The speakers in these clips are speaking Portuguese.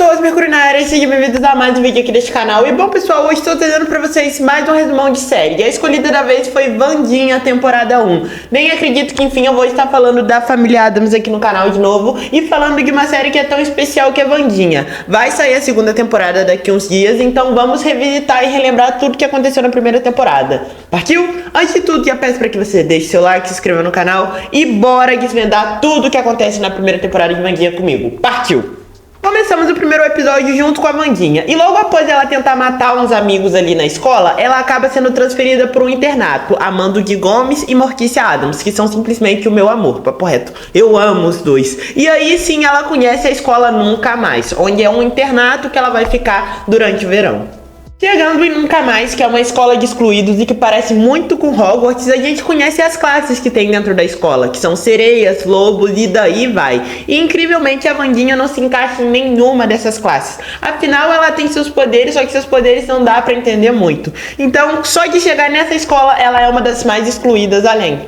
pessoas, Mercúrio na área, sejam bem-vindos a mais um vídeo aqui deste canal. E bom pessoal, hoje estou trazendo pra vocês mais um resumão de série. E a escolhida da vez foi Wandinha, temporada 1. Nem acredito que enfim eu vou estar falando da família Addams aqui no canal de novo e falando de uma série que é tão especial que é Wandinha. Vai sair a segunda temporada daqui uns dias, então vamos revisitar e relembrar tudo que aconteceu na primeira temporada. Partiu? Antes de tudo, já peço pra que você deixe seu like, se inscreva no canal e bora desvendar tudo que acontece na primeira temporada de Wandinha comigo. Partiu! Começamos o primeiro episódio junto com a Wandinha, e logo após ela tentar matar uns amigos ali na escola, ela acaba sendo transferida para um internato, amando Gui Gomes e Mortícia Addams, que são simplesmente o meu amor, papo reto. Eu amo os dois. E aí sim ela conhece a escola Nunca Mais, onde é um internato que ela vai ficar durante o verão. Chegando em Nunca Mais, que é uma escola de excluídos e que parece muito com Hogwarts, a gente conhece as classes que tem dentro da escola, que são sereias, lobos e daí vai. E incrivelmente a Wandinha não se encaixa em nenhuma dessas classes. Afinal, ela tem seus poderes, só que seus poderes não dá pra entender muito. Então, só de chegar nessa escola, ela é uma das mais excluídas além.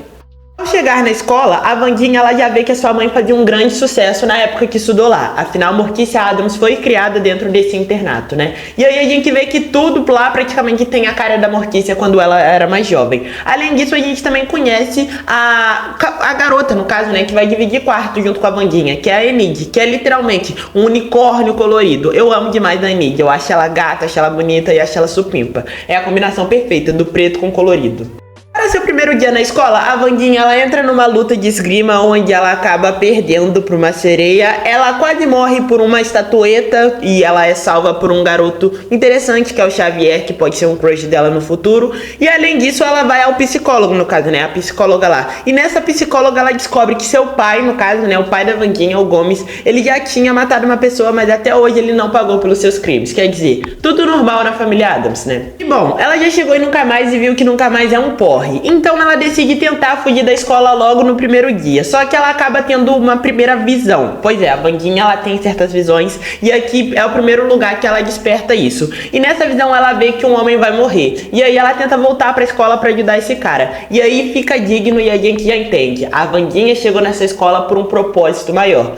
Ao chegar na escola, a Wandinha ela já vê que a sua mãe fazia um grande sucesso na época que estudou lá. Afinal, Mortícia Addams foi criada dentro desse internato, né? E aí a gente vê que tudo lá praticamente tem a cara da Mortícia quando ela era mais jovem. Além disso, a gente também conhece a garota, no caso, né? Que vai dividir quarto junto com a Wandinha, que é a Enid, que é literalmente um unicórnio colorido. Eu amo demais a Enid. Eu acho ela gata, acho ela bonita e acho ela supimpa. É a combinação perfeita do preto com colorido. Para seu primeiro dia na escola, a Wandinha ela entra numa luta de esgrima onde ela acaba perdendo para uma sereia. Ela quase morre por uma estatueta e ela é salva por um garoto interessante que é o Xavier, que pode ser um crush dela no futuro. E além disso, ela vai ao psicólogo, no caso, né? A psicóloga lá. E nessa psicóloga ela descobre que seu pai, no caso, né? O pai da Wandinha, o Gomes, ele já tinha matado uma pessoa, mas até hoje ele não pagou pelos seus crimes. Quer dizer, tudo normal na família Addams, né? E bom, ela já chegou em Nunca Mais e viu que Nunca Mais é um porre. Então ela decide tentar fugir da escola logo no primeiro dia, só que ela acaba tendo uma primeira visão. Pois é, a Wandinha ela tem certas visões e aqui é o primeiro lugar que ela desperta isso. E nessa visão ela vê que um homem vai morrer, e aí ela tenta voltar pra escola pra ajudar esse cara. E aí fica digno e a gente já entende, a Wandinha chegou nessa escola por um propósito maior.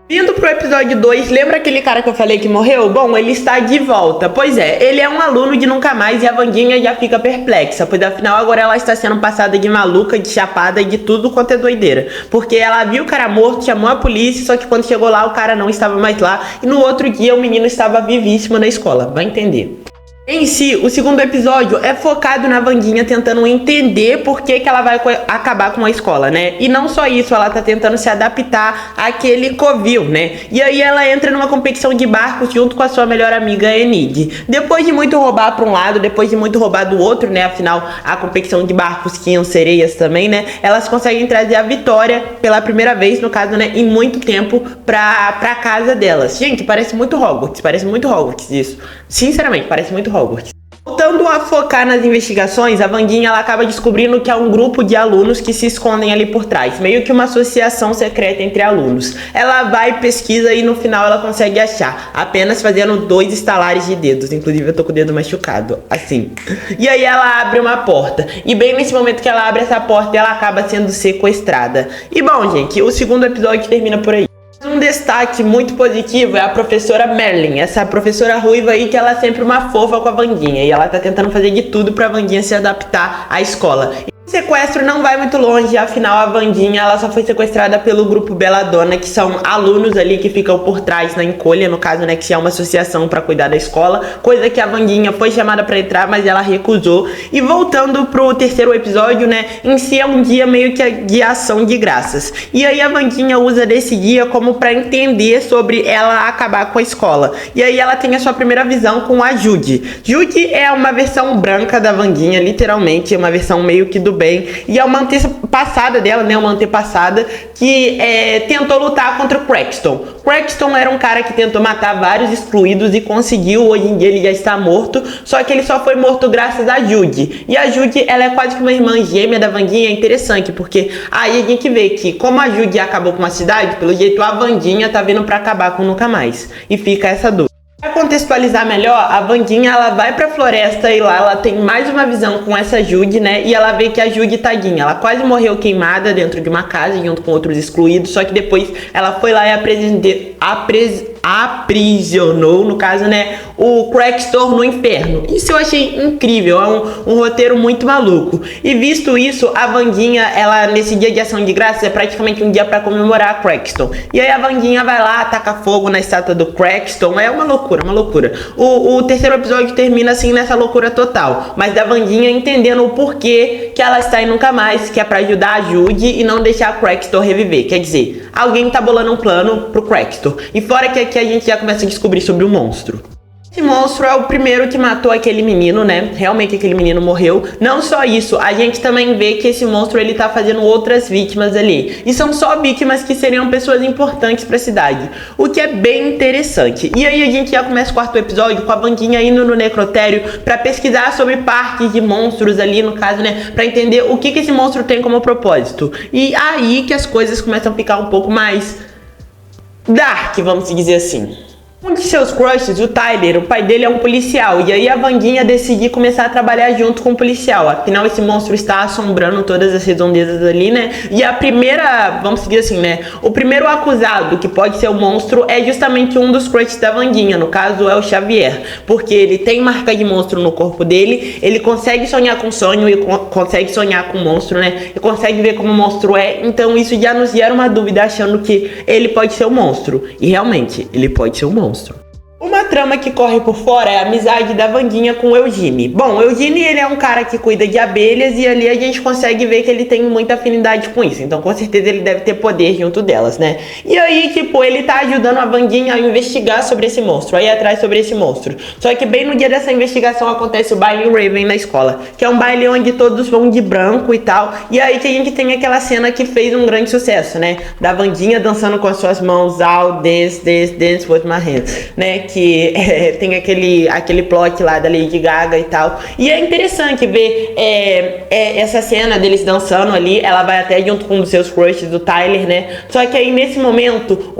Vindo pro episódio 2, lembra aquele cara que eu falei que morreu? Bom, ele está de volta. Pois é, ele é um aluno de Nunca Mais e a Wandinha já fica perplexa, pois afinal agora ela está sendo passada de maluca, de chapada e de tudo quanto é doideira. Porque ela viu o cara morto, chamou a polícia, só que quando chegou lá o cara não estava mais lá e no outro dia o menino estava vivíssimo na escola, vai entender. Em si, o segundo episódio é focado na Wandinha tentando entender por que ela vai acabar com a escola, né? E não só isso, ela tá tentando se adaptar àquele covil, né? E aí ela entra numa competição de barcos junto com a sua melhor amiga Enid. Depois de muito roubar pra um lado, depois de muito roubar do outro, né? Afinal, a competição de barcos tinham sereias também, né? Elas conseguem trazer a vitória pela primeira vez, no caso, né? Em muito tempo pra casa delas. Gente, parece muito Hogwarts isso. Sinceramente, parece muito Hogwarts. Voltando a focar nas investigações, a Wandinha ela acaba descobrindo que há um grupo de alunos que se escondem ali por trás, meio que uma associação secreta entre alunos. Ela vai, pesquisa e no final ela consegue achar, apenas fazendo 2 estalares de dedos, inclusive eu tô com o dedo machucado, assim. E aí ela abre uma porta, e bem nesse momento que ela abre essa porta, ela acaba sendo sequestrada. E bom, gente, o segundo episódio termina por aí. Um destaque muito positivo é a professora Merlin, essa professora ruiva aí que ela é sempre uma fofa com a Wandinha e ela tá tentando fazer de tudo pra Wandinha se adaptar à escola. O sequestro não vai muito longe, afinal a Wandinha ela só foi sequestrada pelo grupo Belladonna, que são alunos ali que ficam por trás na encolha, no caso, né, que é uma associação para cuidar da escola, coisa que a Wandinha foi chamada para entrar, mas ela recusou. E voltando pro terceiro episódio, né, em si é um dia meio que de ação de graças. E aí a Wandinha usa desse dia como para entender sobre ela acabar com a escola. E aí ela tem a sua primeira visão com a Judy. Judy é uma versão branca da Wandinha, literalmente, é uma versão meio que do bem, e é uma antepassada dela, né, uma antepassada que tentou lutar contra o Crackston. Crackston era um cara que tentou matar vários excluídos e conseguiu, hoje em dia ele já está morto, só que ele só foi morto graças a Judy. E a Judy, ela é quase que uma irmã gêmea da Wandinha, é interessante, porque aí a gente vê que como a Judy acabou com a cidade, pelo jeito a Wandinha tá vindo pra acabar com Nunca Mais, e fica essa dúvida. contextualizar melhor, a Wandinha, ela vai pra floresta e lá ela tem mais uma visão com essa Judy, né? E ela vê que a Judy, tadinha, ela quase morreu queimada dentro de uma casa junto com outros excluídos, só que depois ela foi lá e aprisionou, no caso, né, o Crackstor no inferno. Isso eu achei incrível, é um roteiro muito maluco. E visto isso, a Wandinha, ela, nesse dia de ação de graças, é praticamente um dia pra comemorar a Crackston. E aí a Wandinha vai lá, ataca fogo na estátua do Crackston, é uma loucura, uma loucura. O terceiro episódio termina assim nessa loucura total, mas da Wandinha entendendo o porquê que ela está em Nunca Mais, que é pra ajudar a Judy e não deixar a Crackstor reviver. Quer dizer, alguém tá bolando um plano pro Crackstor. E fora que aqui a gente já começa a descobrir sobre o monstro. Esse monstro é o primeiro que matou aquele menino, né? Realmente aquele menino morreu. Não só isso, a gente também vê que esse monstro ele tá fazendo outras vítimas ali. E são só vítimas que seriam pessoas importantes pra cidade. O que é bem interessante. E aí a gente já começa o quarto episódio com a Wandinha indo no necrotério pra pesquisar sobre partes de monstros ali, no caso, né? Pra entender o que esse monstro tem como propósito. E aí que as coisas começam a ficar um pouco mais dark, vamos dizer assim. Um de seus crushes, o Tyler, o pai dele é um policial, e aí a Wandinha decide começar a trabalhar junto com o policial. Afinal, esse monstro está assombrando todas as redondezas ali, né? E a primeira, vamos dizer assim, né? O primeiro acusado, que pode ser o monstro, é justamente um dos crushes da Wandinha, no caso é o Xavier, porque ele tem marca de monstro no corpo dele, ele consegue sonhar com sonho e consegue sonhar com o monstro, né? E consegue ver como o monstro é, então isso já nos gera uma dúvida achando que ele pode ser o monstro. E realmente, ele pode ser o monstro. Uma trama que corre por fora é a amizade da Wandinha com o Eugene. Bom, o Eugene ele é um cara que cuida de abelhas e ali a gente consegue ver que ele tem muita afinidade com isso. Então com certeza ele deve ter poder junto delas, né? E aí, tipo, ele tá ajudando a Wandinha a investigar sobre esse monstro, a ir atrás sobre esse monstro. Só que bem no dia dessa investigação acontece o baile Raven na escola, que é um baile onde todos vão de branco e tal. E aí que a gente tem aquela cena que fez um grande sucesso, né? Da Wandinha dançando com as suas mãos, all dance, dance, dance with my hands, né? Que tem aquele plot lá da Lady Gaga e tal. E é interessante ver essa cena deles dançando ali. Ela vai até junto com um dos seus crushes, do Tyler, né? Só que aí nesse momento,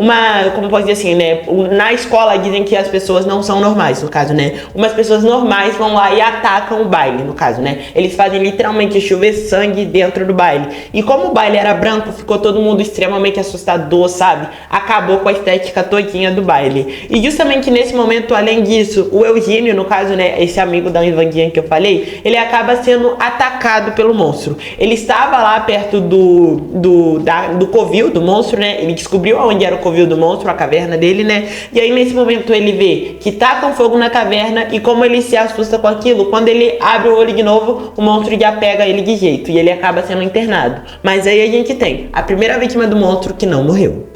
como pode dizer assim, né? Na escola dizem que as pessoas não são normais, no caso, né? Umas pessoas normais vão lá e atacam o baile, no caso, né? Eles fazem literalmente chover sangue dentro do baile. E como o baile era branco, ficou todo mundo extremamente assustador, sabe? Acabou com a estética todinha do baile. E justamente nesse momento, além disso, o Eugênio, no caso, né, esse amigo da Wandinha que eu falei, ele acaba sendo atacado pelo monstro. Ele estava lá perto do covil do monstro, né? Ele descobriu onde era o covil do monstro, a caverna dele, né? E aí nesse momento ele vê que tá com fogo na caverna e como ele se assusta com aquilo, quando ele abre o olho de novo, o monstro já pega ele de jeito e ele acaba sendo internado. Mas aí a gente tem a primeira vítima do monstro que não morreu.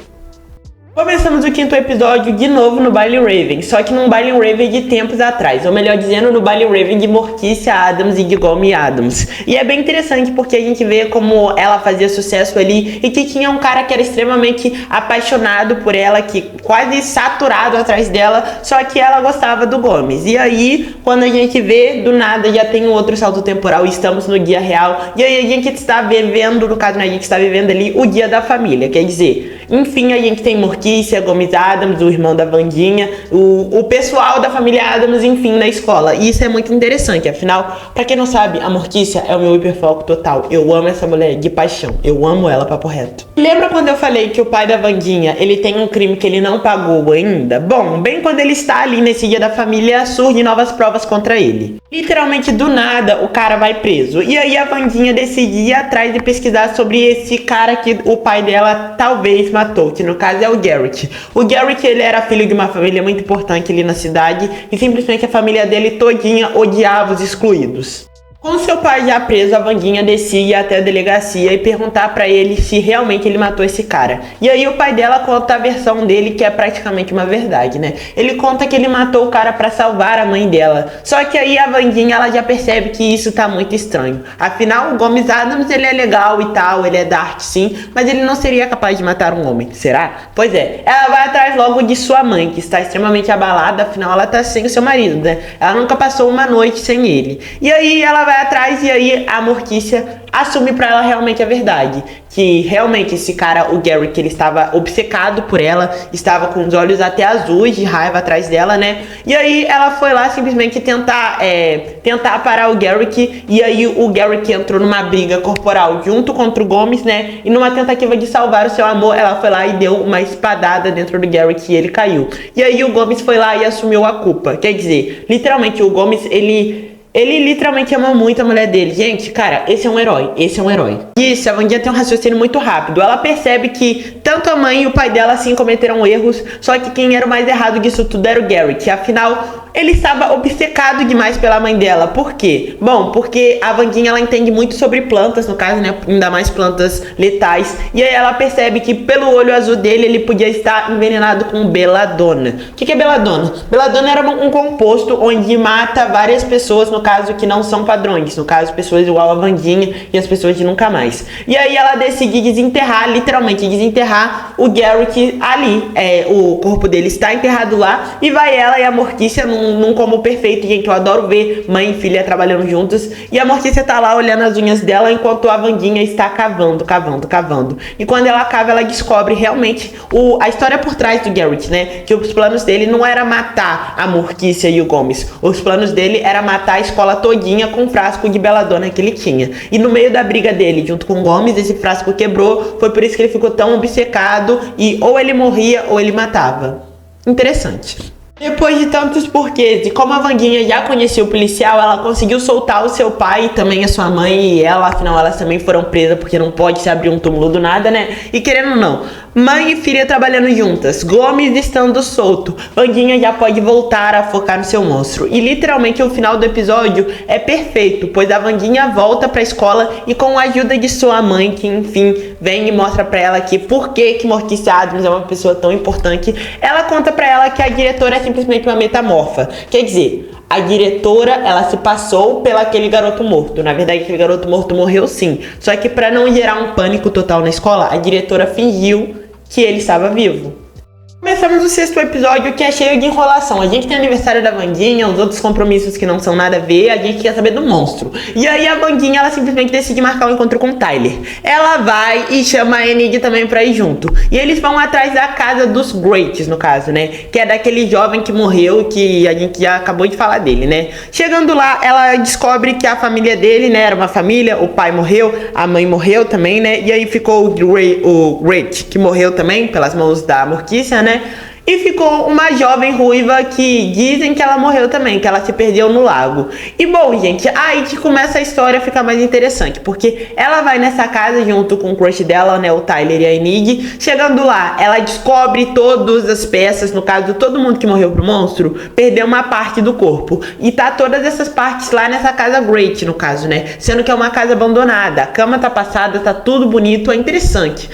Começamos o quinto episódio de novo no baile Raven, só que num baile Raven de tempos atrás, ou melhor dizendo, no baile Raven de Mortícia Addams e de Gomi Adams. E é bem interessante porque a gente vê como ela fazia sucesso ali e que tinha um cara que era extremamente apaixonado por ela, que quase saturado atrás dela, só que ela gostava do Gomes. E aí, quando a gente vê, do nada já tem um outro salto temporal e estamos no dia real. E aí a gente está vivendo, no caso, né, a gente está vivendo ali o dia da família, quer dizer, enfim, a gente tem Mortícia, Gomes Adams, o irmão da Wandinha, o pessoal da família Adams, enfim, na escola. E isso é muito interessante, afinal, pra quem não sabe, a Mortícia é o meu hiperfoco total. Eu amo essa mulher de paixão, eu amo ela, papo reto. Lembra quando eu falei que o pai da Wandinha, ele tem um crime que ele não pagou ainda? Bom, bem quando ele está ali nesse dia da família, surgem novas provas contra ele. Literalmente do nada, o cara vai preso. E aí a Wandinha decide ir atrás de pesquisar sobre esse cara que o pai dela talvez matou, que no caso é o Garrett. O Garrett, ele era filho de uma família muito importante ali na cidade e simplesmente a família dele todinha odiava os excluídos. Com seu pai já preso, a Wandinha decide ir até a delegacia e perguntar pra ele se realmente ele matou esse cara. E aí o pai dela conta a versão dele, que é praticamente uma verdade, né? Ele conta que ele matou o cara pra salvar a mãe dela. Só que aí a Wandinha, ela já percebe que isso tá muito estranho. Afinal, o Gomes Adams, ele é legal e tal, ele é dark sim, mas ele não seria capaz de matar um homem, será? Pois é, ela vai atrás logo de sua mãe, que está extremamente abalada, afinal ela tá sem o seu marido, né? Ela nunca passou uma noite sem ele. E aí ela vai vai atrás e aí a Mortícia assume pra ela realmente a verdade. Que realmente esse cara, o Garrick, ele estava obcecado por ela, estava com os olhos até azuis de raiva atrás dela, né? E aí ela foi lá simplesmente tentar parar o Garrick, e aí o Garrick entrou numa briga corporal junto contra o Gomes, né? E numa tentativa de salvar o seu amor, ela foi lá e deu uma espadada dentro do Garrick e ele caiu. E aí o Gomes foi lá e assumiu a culpa. Quer dizer, literalmente o Gomes, ele literalmente ama muito a mulher dele. Gente, cara, esse é um herói. Esse é um herói. Isso, a Wandinha tem um raciocínio muito rápido. Ela percebe que tanto a mãe e o pai dela, assim, cometeram erros. Só que quem era o mais errado disso tudo era o Garrick. Afinal, ele estava obcecado demais pela mãe dela. Por quê? Bom, porque a Wandinha, ela entende muito sobre plantas, no caso, né? Ainda mais plantas letais. E aí ela percebe que pelo olho azul dele, ele podia estar envenenado com beladona. O que é beladona? Beladona era um composto onde mata várias pessoas, no caso, que não são padrões. No caso, pessoas igual a Wandinha e as pessoas de nunca mais. E aí ela decide desenterrar, literalmente desenterrar o Garrick ali. O corpo dele está enterrado lá. E vai ela e a Mortícia num combo perfeito, gente. Eu adoro ver mãe e filha trabalhando juntas. E a Mortícia tá lá olhando as unhas dela enquanto a Wandinha está cavando. E quando ela cava, ela descobre realmente a história por trás do Garrick, né? Que os planos dele não era matar a Mortícia e o Gomes. Os planos dele era matar a escola todinha com um frasco de beladona que ele tinha. E no meio da briga dele, junto com o Gomes, esse frasco quebrou. Foi por isso que ele ficou tão obcecado e ou ele morria ou ele matava. Interessante. Depois de tantos porquês e como a Wandinha já conhecia o policial, ela conseguiu soltar o seu pai e também a sua mãe e ela, afinal elas também foram presas porque não pode se abrir um túmulo do nada, né? E querendo ou não, mãe e filha trabalhando juntas, Gomes estando solto, Wandinha já pode voltar a focar no seu monstro. E literalmente o final do episódio é perfeito, pois a Wandinha volta pra escola e com a ajuda de sua mãe, que enfim vem e mostra pra ela que por que Mortícia Addams é uma pessoa tão importante, ela conta pra ela que a diretora é simplesmente uma metamorfa. Quer dizer, a diretora, ela se passou pelo aquele garoto morto. Na verdade, aquele garoto morto morreu sim. Só que para não gerar um pânico total na escola, a diretora fingiu que ele estava vivo. Começamos o 6º episódio, que é cheio de enrolação. A gente tem aniversário da Wandinha, os outros compromissos que não são nada a ver, a gente quer saber do monstro. E aí a Wandinha, ela simplesmente decide marcar um encontro com o Tyler. Ela vai e chama a Enid também pra ir junto. E eles vão atrás da casa dos Greats, no caso, né? Que é daquele jovem que morreu, que a gente já acabou de falar dele, né? Chegando lá, ela descobre que a família dele, né, era uma família, o pai morreu, a mãe morreu também, né? E aí ficou o Great, que morreu também pelas mãos da Mortícia, né? E ficou uma jovem ruiva que dizem que ela morreu também, que ela se perdeu no lago. E bom, gente, aí que começa a história a ficar mais interessante, porque ela vai nessa casa junto com o crush dela, né, o Tyler e a Enid. Chegando lá, ela descobre todas as peças, no caso, todo mundo que morreu pro monstro, perdeu uma parte do corpo. E tá todas essas partes lá nessa casa Great, no caso, né, sendo que é uma casa abandonada, a cama tá passada, tá tudo bonito, é interessante.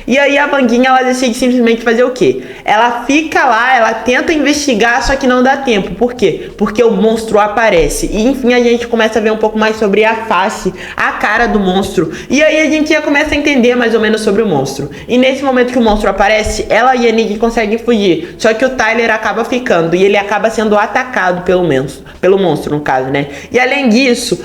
E aí a Wandinha, ela decide simplesmente fazer o quê? Ela fica lá, ela tenta investigar, só que não dá tempo. Por quê? Porque o monstro aparece. E enfim, a gente começa a ver um pouco mais sobre a face, a cara do monstro. E aí a gente já começa a entender mais ou menos sobre o monstro. E nesse momento que o monstro aparece, ela e a Enid conseguem fugir. Só que o Tyler acaba ficando e ele acaba sendo atacado pelo monstro, no caso, né? E além disso,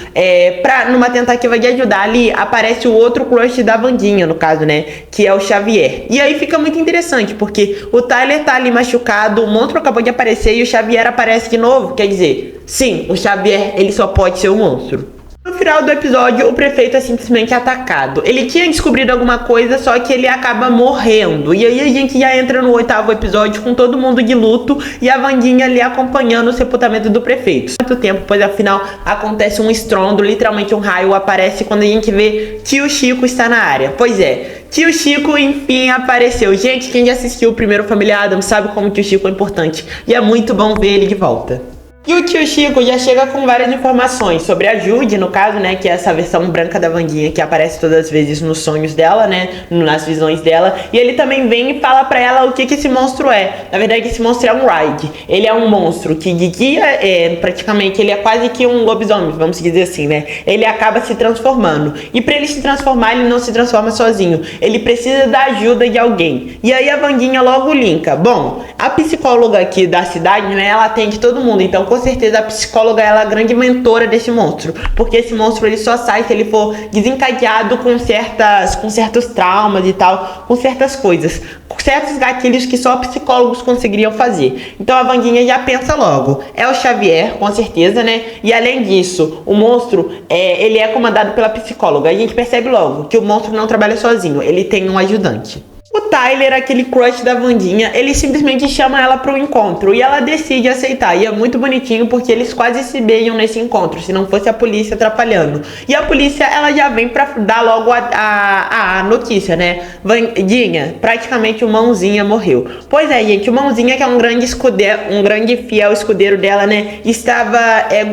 numa tentativa de ajudar ali, aparece o outro crush da Wandinha, no caso, né? Que é o Xavier. E aí fica muito interessante, porque o Tyler tá ali machucado, o monstro acabou de aparecer e o Xavier aparece de novo. Quer dizer, sim, o Xavier, ele só pode ser o monstro. No final do episódio, o prefeito é simplesmente atacado. Ele tinha descobrido alguma coisa, só que ele acaba morrendo. E aí a gente já entra no 8º episódio com todo mundo de luto e a Wandinha ali acompanhando o sepultamento do prefeito. Muito tempo, pois afinal acontece um estrondo, literalmente um raio aparece quando a gente vê que o Chico está na área. Pois é, Tio Chico enfim apareceu. Gente, quem já assistiu o primeiro Família Addams sabe como o Tio Chico é importante. E é muito bom ver ele de volta. E o tio Chico já chega com várias informações sobre a Judy, no caso, né, que é essa versão branca da Wandinha que aparece todas as vezes nos sonhos dela, né, nas visões dela. E ele também vem e fala pra ela o que esse monstro é. Na verdade, esse monstro é um Raid. Ele é um monstro que de dia, praticamente, ele é quase que um lobisomem, vamos dizer assim, né. Ele acaba se transformando. E pra ele se transformar, ele não se transforma sozinho. Ele precisa da ajuda de alguém. E aí a Wandinha logo linka. Bom, a psicóloga aqui da cidade, né, ela atende todo mundo. Então, com certeza a psicóloga ela é a grande mentora desse monstro, porque esse monstro ele só sai se ele for desencadeado com certos traumas e tal, com certas coisas, com certos gatilhos que só psicólogos conseguiriam fazer. Então a Wandinha já pensa logo, é o Xavier, com certeza, né? E além disso, o monstro, ele é comandado pela psicóloga. A gente percebe logo que o monstro não trabalha sozinho, ele tem um ajudante. O Tyler, aquele crush da Wandinha, ele simplesmente chama ela para um encontro e ela decide aceitar. E é muito bonitinho porque eles quase se beijam nesse encontro, se não fosse a polícia atrapalhando. E a polícia, ela já vem pra dar logo a notícia, né? Wandinha, praticamente o Mãozinha morreu. Pois é, gente, o Mãozinha, que é um grande escudeiro, um grande fiel escudeiro dela, né? Estava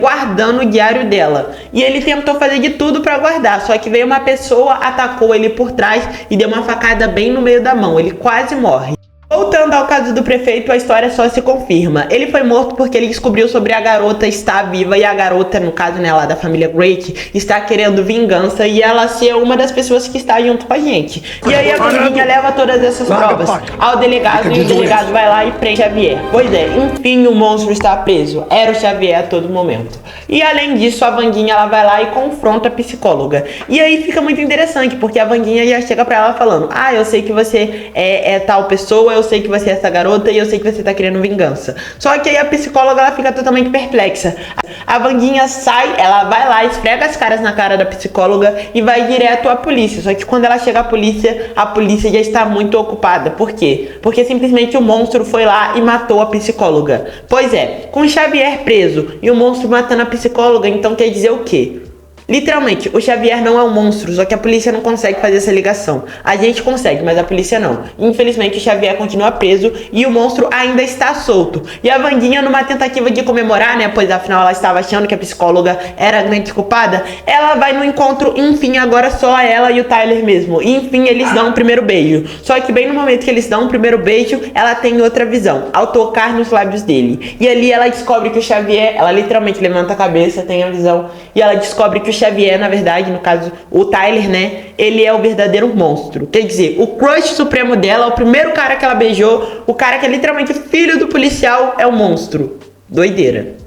guardando o diário dela. E ele tentou fazer de tudo para guardar, só que veio uma pessoa, atacou ele por trás e deu uma facada bem no meio da mão, ele quase morre. Voltando ao caso do prefeito, a história só se confirma. Ele foi morto porque ele descobriu sobre a garota estar viva e a garota, no caso, né, lá da família Great, está querendo vingança e ela ser uma das pessoas que está junto com a gente. E aí a Wandinha leva todas essas provas ao delegado e o delegado vai lá e prende Xavier. Pois é, enfim o monstro está preso. Era o Xavier a todo momento. E além disso, a Wandinha ela vai lá e confronta a psicóloga. E aí fica muito interessante, porque a Wandinha já chega pra ela falando: ah, eu sei que você é tal pessoa, eu sei que você é essa garota e eu sei que você tá querendo vingança. Só que aí a psicóloga ela fica totalmente perplexa. A Wandinha sai, ela vai lá, esfrega as caras na cara da psicóloga e vai direto à polícia. Só que quando ela chega à polícia, a polícia já está muito ocupada. Por quê? Porque simplesmente o monstro foi lá e matou a psicóloga. Pois é, com o Xavier preso e o monstro matando a psicóloga, então quer dizer o quê? Literalmente, o Xavier não é um monstro, só que a polícia não consegue fazer essa ligação. A gente consegue, mas a polícia não. Infelizmente, o Xavier continua preso e o monstro ainda está solto. E a Wandinha, numa tentativa de comemorar, né, pois afinal ela estava achando que a psicóloga era a grande culpada, ela vai no encontro, enfim, agora só ela e o Tyler mesmo. E, enfim, eles dão o primeiro beijo. Só que bem no momento que eles dão o primeiro beijo, ela tem outra visão, ao tocar nos lábios dele. E ali ela descobre que o Xavier, ela literalmente levanta a cabeça, tem a visão, e ela descobre que o Xavier, na verdade, no caso, o Tyler, né? Ele é o verdadeiro monstro. Quer dizer, o crush supremo dela, o primeiro cara que ela beijou, o cara que é literalmente filho do policial, é o monstro. Doideira.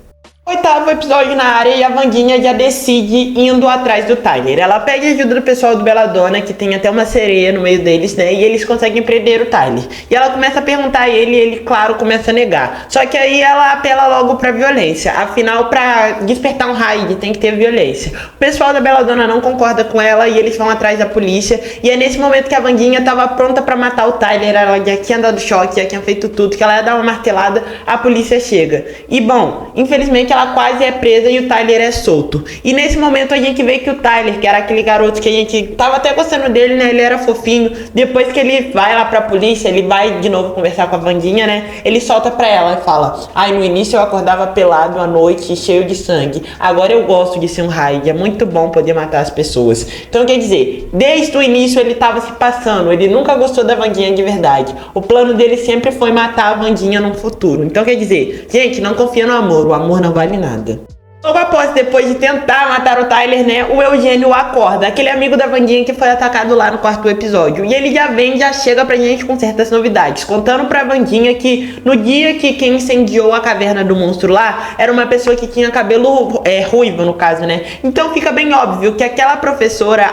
Oitavo episódio na área e a Wandinha já decide indo atrás do Tyler. Ela pede ajuda do pessoal do Belladonna, que tem até uma sereia no meio deles, né? E eles conseguem prender o Tyler. E ela começa a perguntar a ele e ele, claro, começa a negar. Só que aí ela apela logo pra violência. Afinal, pra despertar um raid tem que ter violência. O pessoal da Belladonna não concorda com ela e eles vão atrás da polícia. E é nesse momento que a Wandinha tava pronta pra matar o Tyler. Ela já tinha dado choque, já tinha feito tudo, que ela ia dar uma martelada, a polícia chega. E bom, infelizmente ela quase é presa e o Tyler é solto. E nesse momento a gente vê que o Tyler, que era aquele garoto que a gente tava até gostando dele, né? Ele era fofinho. Depois que ele vai lá pra polícia, ele vai de novo conversar com a Wandinha, né? Ele solta pra ela e fala: ai, no início eu acordava pelado à noite, cheio de sangue. Agora eu gosto de ser um raid. É muito bom poder matar as pessoas. Então quer dizer, desde o início ele tava se passando. Ele nunca gostou da Wandinha de verdade. O plano dele sempre foi matar a Wandinha no futuro. Então quer dizer, gente, não confia no amor. O amor não vale nada. Logo após, depois de tentar matar o Tyler, né, o Eugênio acorda, aquele amigo da Wandinha que foi atacado lá no quarto episódio. E ele já chega pra gente com certas novidades, contando pra Wandinha que no dia que quem incendiou a caverna do monstro lá, era uma pessoa que tinha cabelo ruivo, no caso, né. Então fica bem óbvio que aquela professora,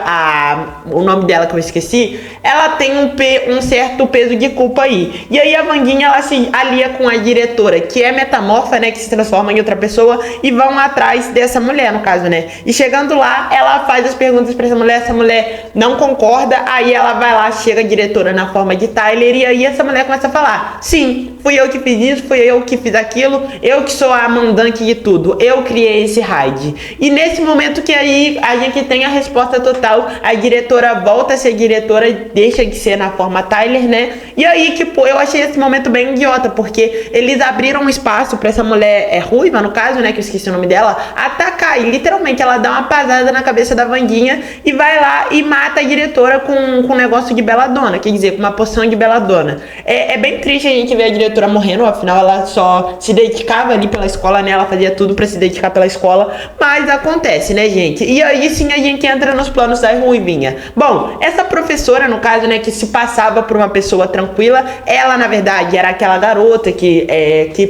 o nome dela que eu esqueci, ela tem um certo peso de culpa aí. E aí a Wandinha, ela se alia com a diretora, que é metamorfa, né, que se transforma em outra pessoa, e vão atrás dessa mulher, no caso, né? E chegando lá, ela faz as perguntas pra essa mulher não concorda, aí ela vai lá, chega a diretora na forma de Tyler, e aí essa mulher começa a falar: sim, fui eu que fiz isso, fui eu que fiz aquilo, eu que sou a mandante de tudo, eu criei esse raid. E nesse momento que aí a gente tem a resposta total, a diretora volta a ser diretora, deixa de ser na forma Tyler, né? E aí, tipo, eu achei esse momento bem idiota, porque eles abriram um espaço pra essa mulher ruiva, no caso, né, que eu esqueci o nome dela, dela atacar. E literalmente ela dá uma pasada na cabeça da Wandinha e vai lá e mata a diretora com um negócio de beladona, quer dizer, com uma poção de beladona. É bem triste a gente ver a diretora morrendo, afinal ela só se dedicava ali pela escola, né? Ela fazia tudo pra se dedicar pela escola, mas acontece, né, gente? E aí sim a gente entra nos planos da Ruivinha. Bom, essa professora, no caso, né, que se passava por uma pessoa tranquila, ela na verdade era aquela garota que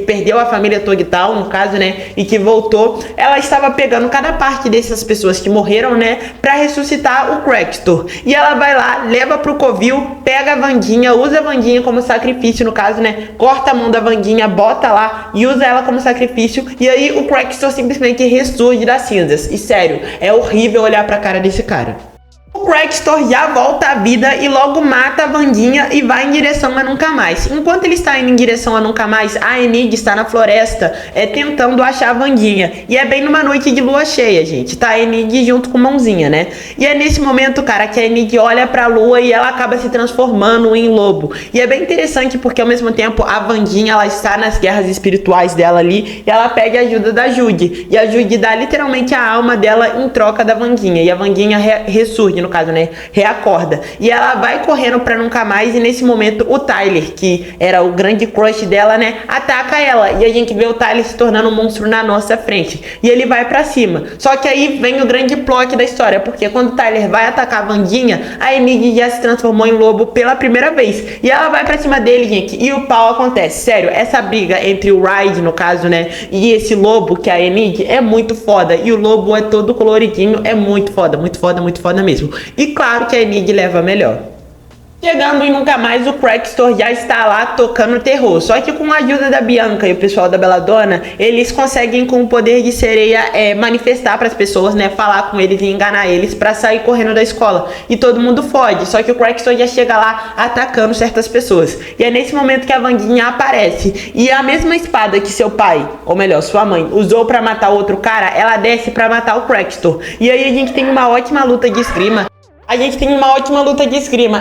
perdeu a família toda e tal, no caso, né, e que voltou. Ela estava pegando cada parte dessas pessoas que morreram, né, pra ressuscitar o Crackster. E ela vai lá, leva pro covil, pega a Wandinha, usa a Wandinha como sacrifício, no caso, né, corta a mão da Wandinha, bota lá e usa ela como sacrifício. E aí o Crackster simplesmente ressurge das cinzas. E sério, é horrível olhar pra cara desse cara. O Crackster já volta à vida e logo mata a Wandinha e vai em direção a Nunca Mais. Enquanto ele está indo em direção a Nunca Mais, a Enid está na floresta tentando achar a Wandinha. E é bem numa noite de lua cheia, gente. Tá a Enid junto com Mãozinha, né? E é nesse momento, cara, que a Enid olha pra lua e ela acaba se transformando em lobo. E é bem interessante porque ao mesmo tempo a Wandinha, ela está nas guerras espirituais dela ali e ela pede a ajuda da Judy. E a Judy dá literalmente a alma dela em troca da Wandinha. E a Wandinha ressurge, no caso, né, reacorda. E ela vai correndo pra Nunca Mais e nesse momento o Tyler, que era o grande crush dela, né, ataca ela. E a gente vê o Tyler se tornando um monstro na nossa frente. E ele vai pra cima. Só que aí vem o grande plot da história, porque quando o Tyler vai atacar a Wandinha, a Enid já se transformou em lobo pela primeira vez. E ela vai pra cima dele, gente, e o pau acontece. Sério, essa briga entre o Ryde, no caso, né, e esse lobo, que é a Enid, é muito foda. E o lobo é todo coloridinho, é muito foda mesmo. E claro que a Enid leva melhor. Chegando em Nunca Mais, o Crackster já está lá tocando terror. Só que com a ajuda da Bianca e o pessoal da Beladona, eles conseguem com o poder de sereia manifestar para as pessoas, né, falar com eles e enganar eles para sair correndo da escola. E todo mundo foge. Só que o Crackster já chega lá atacando certas pessoas. E é nesse momento que a Wandinha aparece. E a mesma espada que seu pai, ou melhor, sua mãe, usou para matar outro cara, ela desce para matar o Crackster. E aí a gente tem uma ótima luta de esgrima.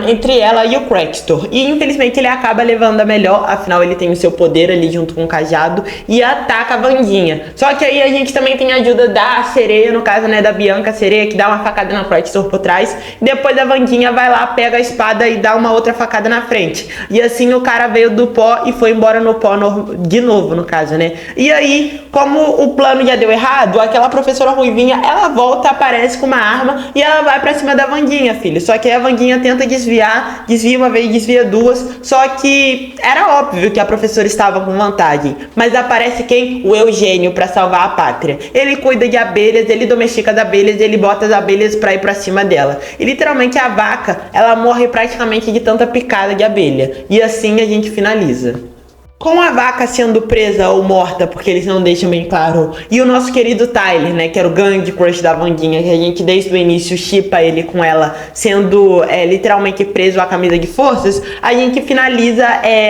Entre ela e o Crackster. E infelizmente ele acaba levando a melhor, afinal ele tem o seu poder ali junto com o cajado e ataca a Wandinha. Só que aí a gente também tem a ajuda da sereia, no caso, né, da Bianca, a sereia, que dá uma facada na Crackster por trás. Depois a Wandinha vai lá, pega a espada e dá uma outra facada na frente. E assim o cara veio do pó e foi embora no pó de novo, no caso, né. E aí, como o plano já deu errado, aquela professora Ruivinha, ela volta, aparece com uma arma e ela vai pra cima da Wandinha, filho. Só que a Wandinha tenta desviar, desvia uma vez, desvia duas. Só que era óbvio que a professora estava com vantagem. Mas aparece quem? O Eugênio pra salvar a pátria. Ele cuida de abelhas, ele domestica as abelhas, ele bota as abelhas pra ir pra cima dela. E literalmente a vaca, ela morre praticamente de tanta picada de abelha. E assim a gente finaliza. Com a vaca sendo presa ou morta, porque eles não deixam bem claro, e o nosso querido Tyler, né, que era o grande crush da Wandinha, que a gente desde o início shippa ele com ela, sendo literalmente preso à camisa de forças, a gente finaliza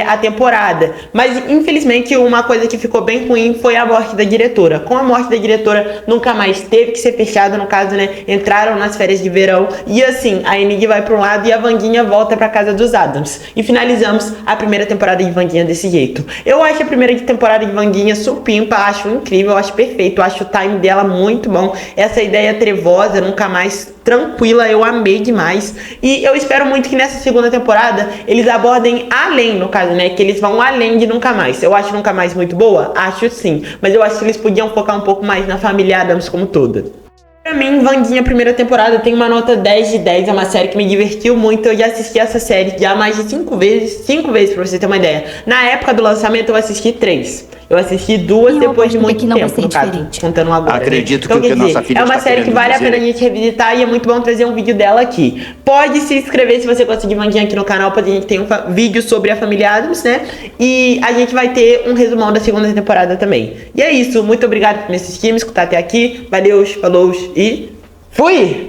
a temporada. Mas infelizmente uma coisa que ficou bem ruim foi a morte da diretora. Com a morte da diretora, Nunca Mais teve que ser fechado, no caso, né, entraram nas férias de verão, e assim, a Enid vai para um lado e a Wandinha volta para casa dos Addams. E finalizamos a primeira temporada de Wandinha desse jeito. Eu acho a primeira temporada de Wandinha supimpa, acho incrível, acho perfeito, acho o time dela muito bom. Essa ideia trevosa, Nunca Mais, tranquila, eu amei demais. E eu espero muito que nessa segunda temporada eles abordem além, no caso, né, que eles vão além de Nunca Mais. Eu acho Nunca Mais muito boa? Acho sim, mas eu acho que eles podiam focar um pouco mais na família Addams como toda. Pra mim, Wandinha, primeira temporada, tem uma nota 10 de 10, é uma série que me divertiu muito. Eu já assisti essa série já mais de 5 vezes pra você ter uma ideia. Na época do lançamento eu assisti 3. Eu assisti 2 depois de muito tempo, no caso, contando agora. Acredito então, que o que nossa filha é uma série que vale a pena a gente revisitar e é muito bom trazer um vídeo dela aqui. Pode se inscrever se você gosta de Wandinha aqui no canal, porque a gente tem um vídeo sobre a família Addams, né? E a gente vai ter um resumão da segunda temporada também. E é isso, muito obrigado por me assistir, me escutar até aqui. Valeu, falou e fui!